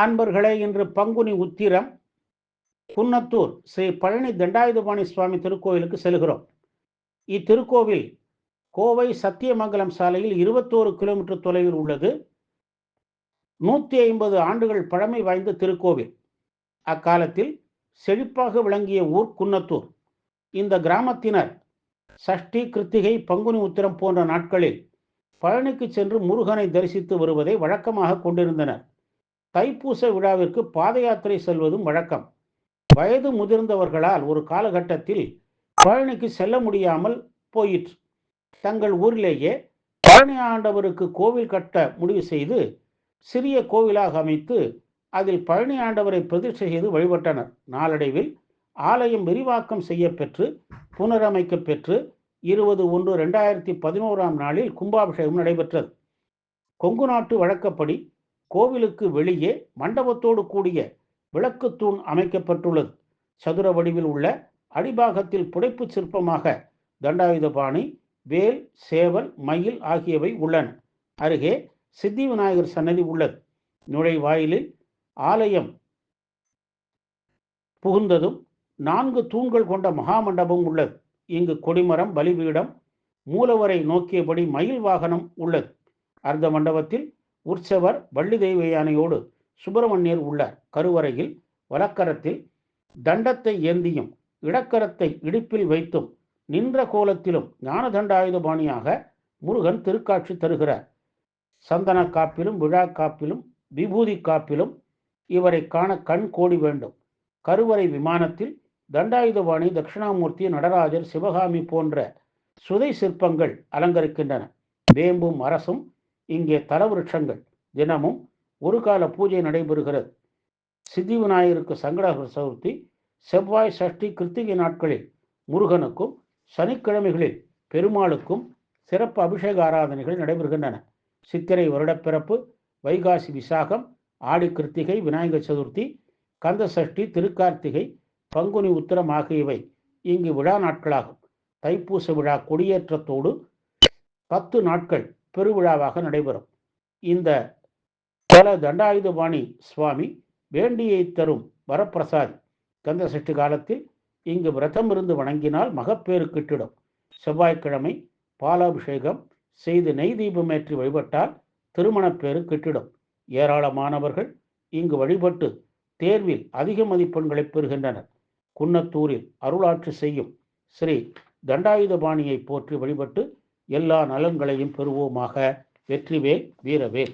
அன்பர்களே, இன்று பங்குனி உத்திரம் குன்னத்தூர் ஸ்ரீ பழனி தண்டாயுதபாணி சுவாமி திருக்கோவிலுக்கு செல்கிறோம். இத்திருக்கோவில் கோவை சத்தியமங்கலம் சாலையில் 21 கிலோமீட்டர் தொலைவில் உள்ளது. 150 ஆண்டுகள் பழமை வாய்ந்த திருக்கோவில். அக்காலத்தில் செழிப்பாக விளங்கிய ஊர் குன்னத்தூர். இந்த கிராமத்தினர் சஷ்டி, கிருத்திகை, பங்குனி உத்திரம் போன்ற நாட்களில் பழனிக்கு சென்று முருகனை தரிசித்து வருவதை வழக்கமாக கொண்டிருந்தனர். தைப்பூச விழாவிற்கு பாத யாத்திரை செல்வதும் வழக்கம். வயது முதிர்ந்தவர்களால் ஒரு காலகட்டத்தில் பழனிக்கு செல்ல முடியாமல் போயிற்று. தங்கள் ஊரிலேயே பழனி ஆண்டவருக்கு கோவில் கட்ட முடிவு செய்து சிறிய கோவிலாக அமைத்து அதில் பழனி ஆண்டவரை பிரதிஷ்டை செய்து வழிபட்டனர். நாளடைவில் ஆலயம் விரிவாக்கம் செய்ய பெற்று புனரமைக்க பெற்று 20/1/2011 நாளில் கும்பாபிஷேகம் நடைபெற்றது. கொங்கு நாட்டு வழக்கப்படி கோவிலுக்கு வெளியே மண்டபத்தோடு கூடிய விளக்கு தூண் அமைக்கப்பட்டுள்ளது. சதுர வடிவில் உள்ள அடிபாகத்தில் புடைப்பு சிற்பமாக தண்டாயுதபாணி, வேல், சேவல், மயில் ஆகியவை உள்ளன. அருகே சித்தி விநாயகர் சன்னதி உள்ளது. நுழைவாயிலில் ஆலயம் புகுந்ததும் 4 தூண்கள் கொண்ட மகாமண்டபம் உள்ளது. இங்கு கொடிமரம், பலிபீடம், மூலவரை நோக்கியபடி மயில் வாகனம் உள்ளது. அர்த்த மண்டபத்தில் உற்சவர் வள்ளி தெய்வ யானையோடு சுப்பிரமணியர் உள்ளார். கருவறையில் வலக்கரத்தில் தண்டத்தை ஏந்தியும் இடக்கரத்தை இடுப்பில் வைத்தும் நின்ற கோலத்திலும் ஞான தண்டாயுதபாணியாக முருகன் திருக்காட்சி தருகிறார். சந்தன காப்பிலும் விழா காப்பிலும் விபூதி காப்பிலும் இவரை காண கண் கோடி வேண்டும். கருவறை விமானத்தில் தண்டாயுதபாணி, தட்சிணாமூர்த்தி, நடராஜர், சிவகாமி போன்ற சுதை சிற்பங்கள் அலங்கரிக்கின்றன. வேம்பும் அரசும் இங்கே தலவிருட்சங்கள். தினமும் ஒரு கால பூஜை நடைபெறுகிறது. சித்தி விநாயகருக்கு சங்கடஹர சதுர்த்தி, செவ்வாய், சஷ்டி, கிருத்திகை நாட்களில் முருகனுக்கும், சனிக்கிழமைகளில் பெருமாளுக்கும் சிறப்பு அபிஷேக ஆராதனைகள் நடைபெறுகின்றன. சித்திரை வருடப்பிறப்பு, வைகாசி விசாகம், ஆடி கிருத்திகை, விநாயகர் சதுர்த்தி, கந்த சஷ்டி, திருக்கார்த்திகை, பங்குனி உத்திரம் ஆகியவை இங்கு விழா நாட்களாகும். தைப்பூச விழா கொடியேற்றத்தோடு 10 நாட்கள் பெருவிழாவாக நடைபெறும். இந்த தல தண்டாயுதபாணி சுவாமி வேண்டியை தரும் வரப்பிரசாதி. கந்த சஷ்டி காலத்தில் இங்கு விரதம் இருந்து வணங்கினால் மகப்பேறு கிட்டிடும். செவ்வாய்க்கிழமை பாலாபிஷேகம் செய்து நெய் தீபமேற்றி வழிபட்டால் திருமணப்பேறு கிட்டிடும். ஏராளமானவர்கள் இங்கு வழிபட்டு தேர்வில் அதிக மதிப்பெண்களை பெறுகின்றனர். குன்னத்தூரில் அருளாட்சி செய்யும் ஸ்ரீ தண்டாயுதபாணியை போற்றி வழிபட்டு எல்லா நலன்களையும் பெறுவோமாக. வெற்றிவேல், வீரவேல்.